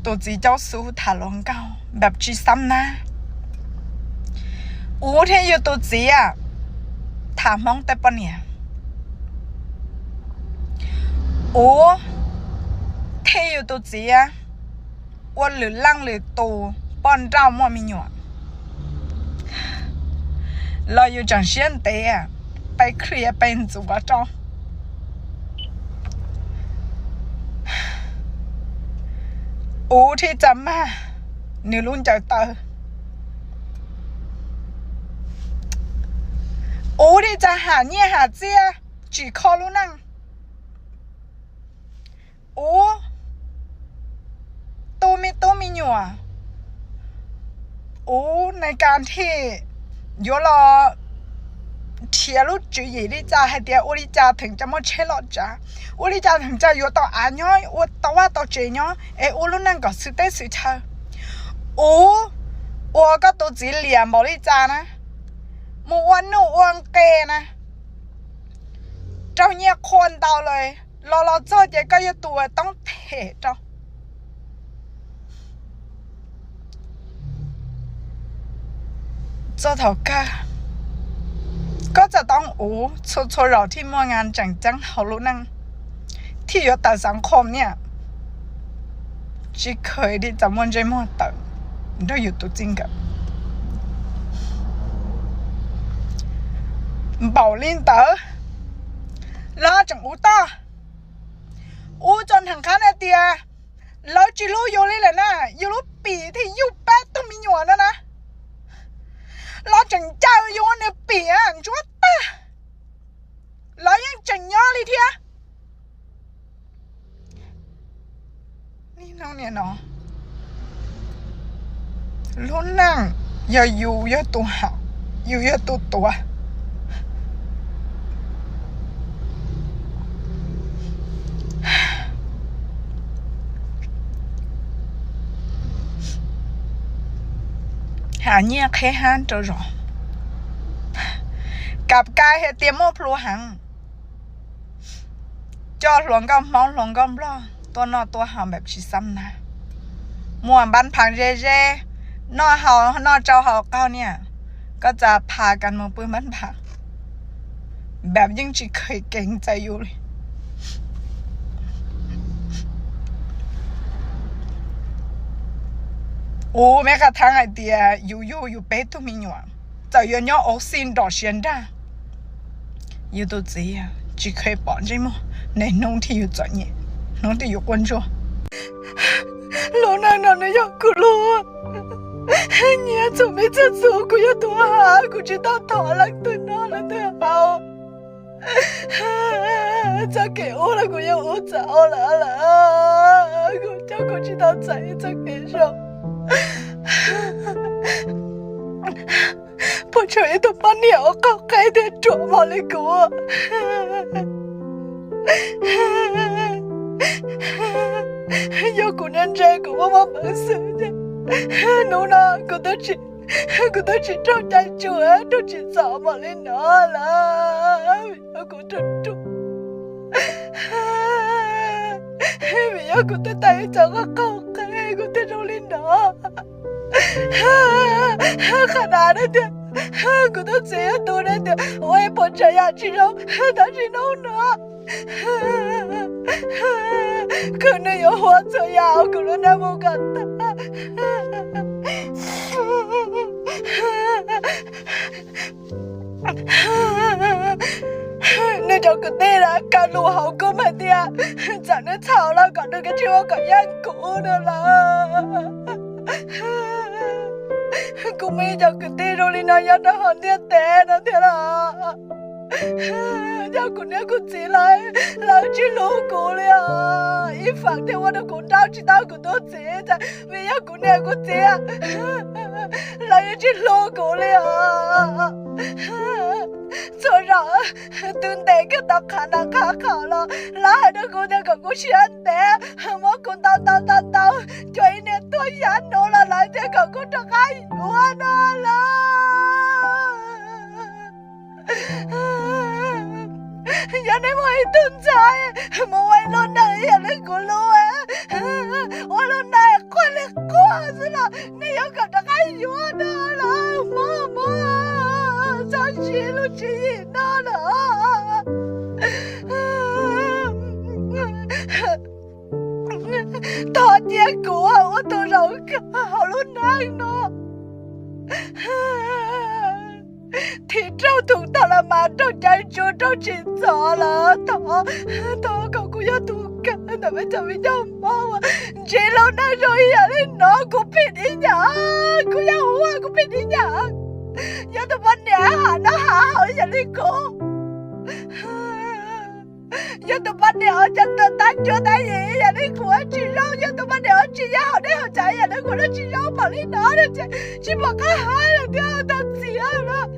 ตัวจีเจ้าสู้ถาลงเก่าแบบจีซ้ำนะที่อยู่ตัวจีถามมองแต่ปะเนี่ยที่อยู่ตัวจีวันหรือล่างหรือตัวป้อนเจ้ามั่วมีหยวเราอยู่จังเชียนเตะไปเคลียร์เป็นจุกเจ้าที่จำมานิรุ่นใจเตอที่จะหาเนี่ยหาเจียจีคอรู้นั่งตู้มีหนัวในการที่โยรอเทียรุจุยดิจ่าให้เดียวดิจ่าถึงจะมาเชลจ่าดิจ่าถึงจะอยู่ต่ออันย้อยต่อว่าต่อเจียย้อยรู้นั่งก็สุดได้สุดเธอก็ตัวจีเหลี่ยมบอกดิจ่านะมัวหนูวันเกนะเจ้าเนี่ยคนเดาเลยเราเจ้าเจ๊ก็อยู่ตัวต้องเทเจ้าเถาก็จะต้องชัวเราที่มัวงานจังเขารู้นั่งที่อยู่แต่สังคมเนี่ยจีเคยที่จะมันใจมั่วต่างได้อยู่ตัวจริงกับเบาลิ้นเต๋อลาจังต่อจนถึงขั้นเตียแล้วจีรู้อยู่เลยแหละนะอยู่รู้ปีที่อยู่แป๊ดต้องมีหยวนนะเราจังเจ้าอยู่ในปีจวดตาแล้วยังจังย่อเลยเทียนี่น้องเนี่ยเนาะลุ้นนั่งอย่าอยู่อย่าตัวหาอยู่อย่าตัวหาเนี่ยแค่ห้านจะรอกับกายเหตุเตรียมโม่พลูหังจอหลวงก็มองหลวงก็รอตัวนอตัวหามแบบชิซ้ำนะม่วนบ้านพังเร่นอเฮานอเจ้าเฮาเก้าเนี่ยก็จะพากันมือปืนบ้านพังแบบยิ่งจีเคยเก่งใจอยู่เลยแม้กระทั่งไอเดียอยู่เป๊ะตัวมีหยวจะย้อนออกซินดอกเชียนได้อยู่ตัวจีจีเคยบอกใช่ไหมในน้องที่อยู่จอดเนี่ยน้องที่อยู่关注老奶奶的要哭了你准备这次我要多好我知道逃了对那了对好再给我了我要我走了我叫我知道再给上พอเฉยตัวป้าเหนียวก็ใครเด็ดจั่วมาเลยกู要กูนั่นใจกูว่ามันสุดหนูนะกูต้องจิตใจจั่วต้องจิตสาวมาเลยนะล่ะกูต้องจุ๊ไม่กูต้องตายจากเขาใครกูต้องรู้เลยนะขนาดนั้นเนี่ยกูต้องเสียตัวนั่นเนี่ยโอ้ยพอใจอยากชิโร่แต่ชิโร่นะคืนนี้หัวใจยาวกูรู้นะมึงกัน你就个对了，赶路好过嘛的，长得吵了，搞那个就要搞样苦的啦。กูไม่อยากกินที่โรลินายันหอนเนี่ยแต่นะเถอะล่ะอยากกูเนี่ยกูจีเลยเราจีรู้กูเลยอีฝั่งที่ว่ากูเจ้าจีเต้ากูตัวจีจ้ะไม่อยากกูเนี่ยกูจีเราจีรู้กูเลย做人蹲地嘅得看啊卡卡啦，拉喺度กูเนี่ยกูเชียนแต่我กูเต้าช่วยเนี่ยตัวยันโนละ來တဲ့กูจะใครวะน่ะล่ะยันไม่ไหวตื่นใจไม่ไหวลุ้นไหนยันกูรู้我ลุ้นไหนคุ是了，你有个这个药的了，妈妈，上去了去哪了？他爹哥，我都让看好了难了。听着痛到了马上在就着去走了，他搞个要毒干，他们怎么样妈妈？这老男人呀，你哪个骗你呀？我要我个骗你呀？要他把娘喊那好呀，你个。要他把娘家的单脚单爷呀，你过去让要他把娘去也好，你好在呀，你过来去让把你拿了去，去把个孩了掉到死了。